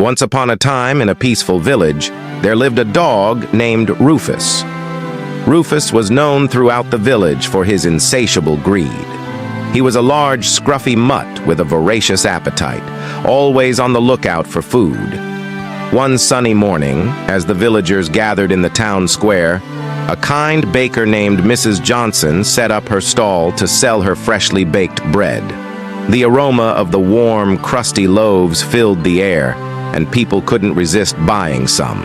Once upon a time, in a peaceful village, there lived a dog named Rufus. Rufus was known throughout the village for his insatiable greed. He was a large, scruffy mutt with a voracious appetite, always on the lookout for food. One sunny morning, as the villagers gathered in the town square, a kind baker named Mrs. Johnson set up her stall to sell her freshly baked bread. The aroma of the warm, crusty loaves filled the air, and people couldn't resist buying some.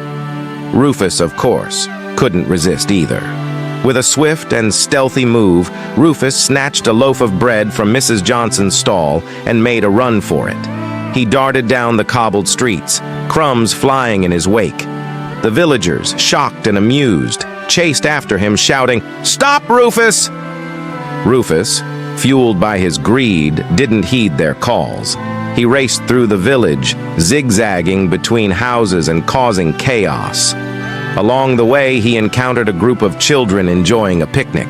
Rufus, of course, couldn't resist either. With a swift and stealthy move, Rufus snatched a loaf of bread from Mrs. Johnson's stall and made a run for it. He darted down the cobbled streets, crumbs flying in his wake. The villagers, shocked and amused, chased after him, shouting, "Stop, Rufus!" Rufus, fueled by his greed, didn't heed their calls. He raced through the village, zigzagging between houses and causing chaos. Along the way, he encountered a group of children enjoying a picnic.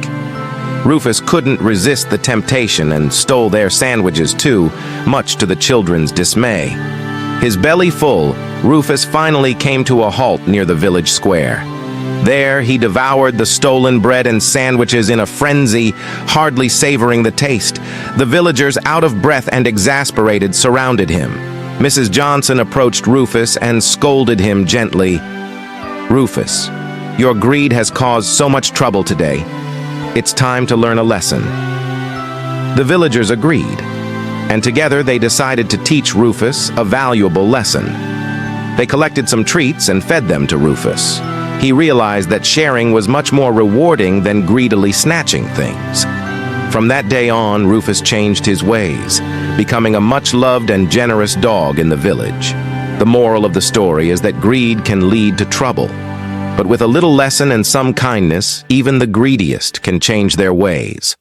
Rufus couldn't resist the temptation and stole their sandwiches too, much to the children's dismay. His belly full, Rufus finally came to a halt near the village square. There, he devoured the stolen bread and sandwiches in a frenzy, hardly savoring the taste. The villagers, out of breath and exasperated, surrounded him. Mrs. Johnson approached Rufus and scolded him gently. "Rufus, your greed has caused so much trouble today. It's time to learn a lesson." The villagers agreed, and together they decided to teach Rufus a valuable lesson. They collected some treats and fed them to Rufus. He realized that sharing was much more rewarding than greedily snatching things. From that day on, Rufus changed his ways, becoming a much-loved and generous dog in the village. The moral of the story is that greed can lead to trouble. But with a little lesson and some kindness, even the greediest can change their ways.